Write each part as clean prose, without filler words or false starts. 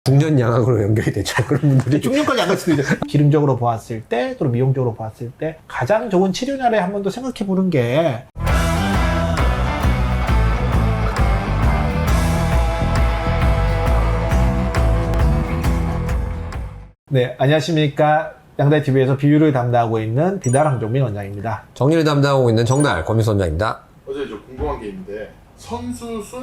중년 양악으로 연결이 되죠. 그런 분들이. 중년까지 안 갈 수도 있죠. 기능적으로 보았을 때, 또는 미용적으로 보았을 때 가장 좋은 치료냐를 한 번 더 생각해 보는 게 네, 안녕하십니까. 양달TV에서 비유를 담당하고 있는 비달 황종민 원장입니다. 정리를 담당하고 있는 정달 권미수 원장입니다. 어제 저 궁금한 게 있는데 선수술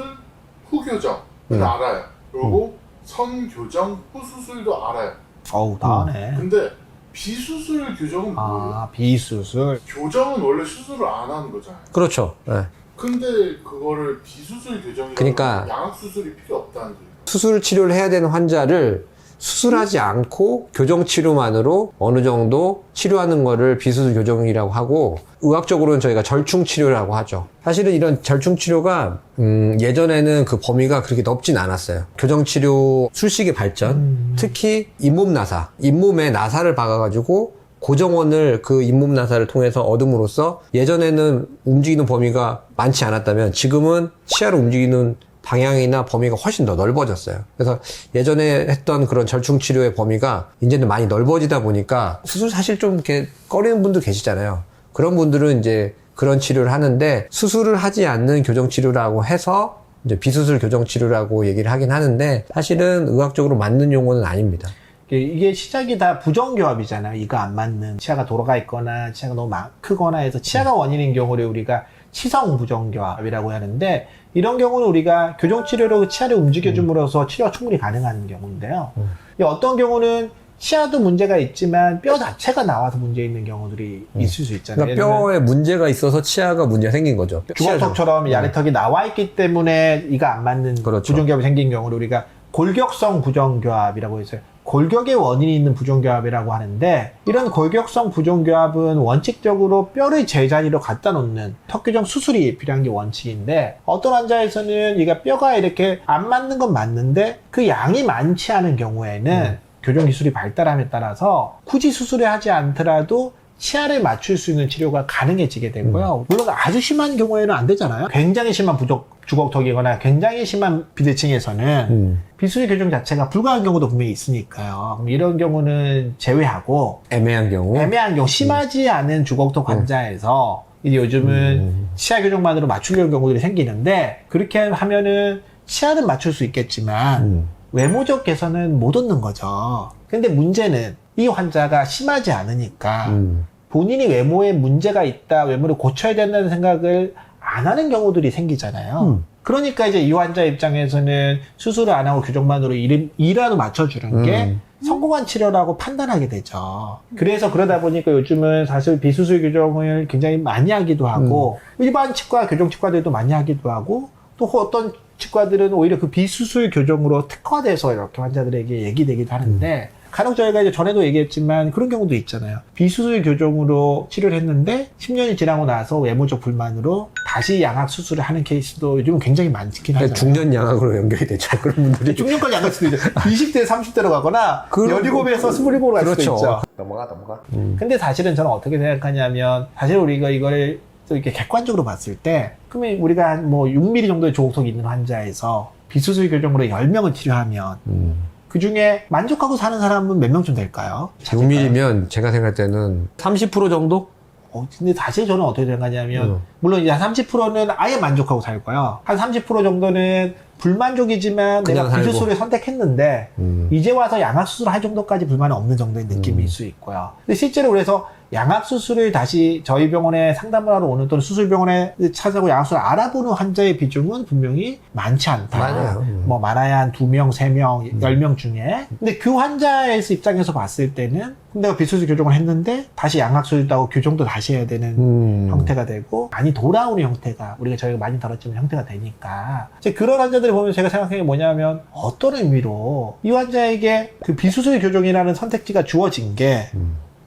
후교정은 알아요. 그리고 선교정 후수술도 알아요. 어우, 다 하네. 근데 비수술 교정은 뭐예요? 아, 비수술. 교정은 원래 수술을 안 하는 거잖아요. 그렇죠. 네. 근데 그거를 비수술 교정이라고 그러니까 양악수술이 필요 없다는 거예요. 수술 치료를 해야 되는 환자를 수술하지 않고 교정 치료만으로 어느 정도 치료하는 거를 비수술 교정이라고 하고, 의학적으로는 저희가 절충 치료라고 하죠. 사실은 이런 절충 치료가 예전에는 그 범위가 그렇게 넓진 않았어요. 교정 치료 술식의 발전, 특히 잇몸 나사, 잇몸에 나사를 박아가지고 고정원을 그 잇몸 나사를 통해서 얻음으로써 예전에는 움직이는 범위가 많지 않았다면 지금은 치아를 움직이는 방향이나 범위가 훨씬 더 넓어졌어요. 그래서 예전에 했던 그런 절충 치료의 범위가 이제는 많이 넓어지다 보니까 수술 사실 좀 이렇게 꺼리는 분들 계시잖아요. 그런 분들은 이제 그런 치료를 하는데, 수술을 하지 않는 교정 치료라고 해서 이제 비수술 교정 치료라고 얘기를 하긴 하는데, 사실은 의학적으로 맞는 용어는 아닙니다. 이게 시작이 다 부정교합이잖아요. 이가 안 맞는, 치아가 돌아가 있거나 치아가 너무 크거나 해서 치아가 원인인 경우를 우리가 치성 부정교합이라고 하는데, 이런 경우는 우리가 교정치료로 치아를 움직여줌으로써 치료가 충분히 가능한 경우인데요. 어떤 경우는 치아도 문제가 있지만 뼈 자체가 나와서 문제 있는 경우들이 있을 수 있잖아요. 그러니까 뼈에 문제가 있어서 치아가 문제가 생긴 거죠. 주걱턱처럼 야래턱이 나와 있기 때문에 이가 안 맞는 그렇죠. 부정교합이 생긴 경우를 우리가 골격성 부정교합이라고 해서 골격의 원인이 있는 부정교합이라고 하는데, 이런 골격성 부정교합은 원칙적으로 뼈를 제자리로 갖다 놓는 턱교정 수술이 필요한 게 원칙인데, 어떤 환자에서는 이가 뼈가 이렇게 안 맞는 건 맞는데 그 양이 많지 않은 경우에는 교정 기술이 발달함에 따라서 굳이 수술을 하지 않더라도 치아를 맞출 수 있는 치료가 가능해지게 되고요. 물론 아주 심한 경우에는 안 되잖아요. 굉장히 심한 주걱턱이거나 굉장히 심한 비대칭에서는 비수술 교정 자체가 불가한 경우도 분명히 있으니까요. 그럼 이런 경우는 제외하고 애매한 경우, 심하지 않은 주걱턱 환자에서 이제 요즘은 치아 교정만으로 맞추려는 경우들이 생기는데, 그렇게 하면은 치아는 맞출 수 있겠지만 외모적 개선은 못 얻는 거죠. 근데 문제는 이 환자가 심하지 않으니까 본인이 외모에 문제가 있다, 외모를 고쳐야 된다는 생각을 안 하는 경우들이 생기잖아요. 그러니까 이제 이 환자 입장에서는 수술을 안 하고 교정만으로 일이라도 맞춰주는 게 성공한 치료라고 판단하게 되죠. 그래서 그러다 보니까 요즘은 사실 비수술 교정을 굉장히 많이 하기도 하고, 일반 치과, 교정치과들도 많이 하기도 하고, 또 어떤 치과들은 오히려 그 비수술 교정으로 특화돼서 이렇게 환자들에게 얘기되기도 하는데, 간혹 저희가 이제 전에도 얘기했지만 그런 경우도 있잖아요. 비수술 교정으로 치료를 했는데 10년이 지나고 나서 외모적 불만으로 다시 양악 수술을 하는 케이스도 요즘은 굉장히 많긴 하잖아요. 중년 양악으로 연결이 되죠. 그런 분들이. 중년까지 안 갈 수도 있죠. 20대, 30대로 가거나 17에서 27으로 갈 수도 있죠. 넘어가. 근데 사실은 저는 어떻게 생각하냐면, 사실 우리가 이거를 또 이렇게 객관적으로 봤을 때, 그러면 우리가 한 뭐 6mm 정도의 조각턱이 있는 환자에서 비수술 교정으로 10명을 치료하면 그 중에 만족하고 사는 사람은 몇 명쯤 될까요? 6mm면 제가 생각할 때는 30% 정도? 근데 사실 저는 어떻게 생각하냐면, 물론 이제 한 30%는 아예 만족하고 살 거예요. 한 30% 정도는 불만족이지만 내가 비수술을 선택했는데 이제 와서 양악수술을 할 정도까지 불만이 없는 정도의 느낌일 수 있고요. 근데 실제로 그래서 양악수술을 다시 저희 병원에 상담을 하러 오는, 또는 수술병원에 찾아가고 양악수술을 알아보는 환자의 비중은 분명히 많지 않다. 맞아요. 뭐 많아야 한 2명, 3명, 10명 중에. 근데 그 환자의 입장에서 봤을 때는 내가 비수술 교정을 했는데 다시 양악수술도 하고 교정도 다시 해야 되는 형태가 되고, 많이 돌아오는 형태가, 저희가 많이 다뤘지만 형태가 되니까, 이제 그런 환자들을 보면 제가 생각하는 게 뭐냐면, 어떤 의미로 이 환자에게 그 비수술 교정이라는 선택지가 주어진 게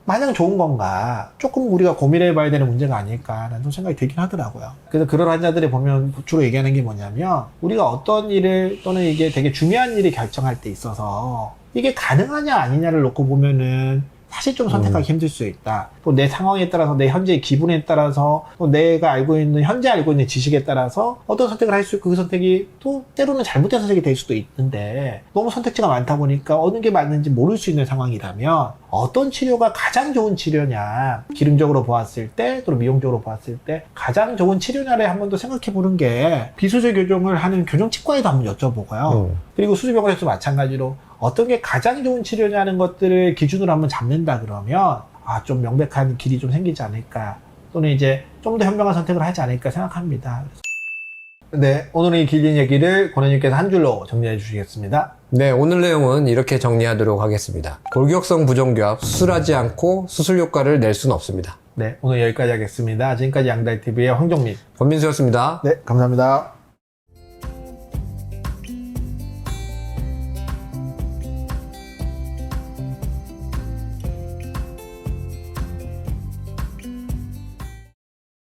마냥 좋은 건가, 조금 우리가 고민해 봐야 되는 문제가 아닐까라는 생각이 들긴 하더라고요. 그래서 그런 환자들이 보면 주로 얘기하는 게 뭐냐면, 우리가 어떤 일을, 또는 이게 되게 중요한 일을 결정할 때 있어서 이게 가능하냐 아니냐를 놓고 보면은 사실 좀 선택하기 힘들 수 있다. 또 내 상황에 따라서, 내 현재의 기분에 따라서, 또 내가 현재 알고 있는 지식에 따라서 어떤 선택을 할 수 있고 그 선택이 또 때로는 잘못된 선택이 될 수도 있는데 너무 선택지가 많다 보니까 어느 게 맞는지 모를 수 있는 상황이라면 어떤 치료가 가장 좋은 치료냐, 기능적으로 보았을 때 또는 미용적으로 보았을 때 가장 좋은 치료냐를 한 번 더 생각해 보는 게 비수술 교정을 하는 교정치과에도 한번 여쭤보고요. 그리고 수술병원에서 마찬가지로 어떤 게 가장 좋은 치료냐는 것들을 기준으로 한번 잡는다 그러면 좀 명백한 길이 좀 생기지 않을까, 또는 이제 좀 더 현명한 선택을 하지 않을까 생각합니다. 네, 오늘은 이 길린 얘기를 권원님께서 한 줄로 정리해 주시겠습니다. 네, 오늘 내용은 이렇게 정리하도록 하겠습니다. 골격성 부정교합, 수술하지 않고 수술 효과를 낼 수는 없습니다. 네, 오늘 여기까지 하겠습니다. 지금까지 양달TV의 황정민, 권민수였습니다. 네, 감사합니다.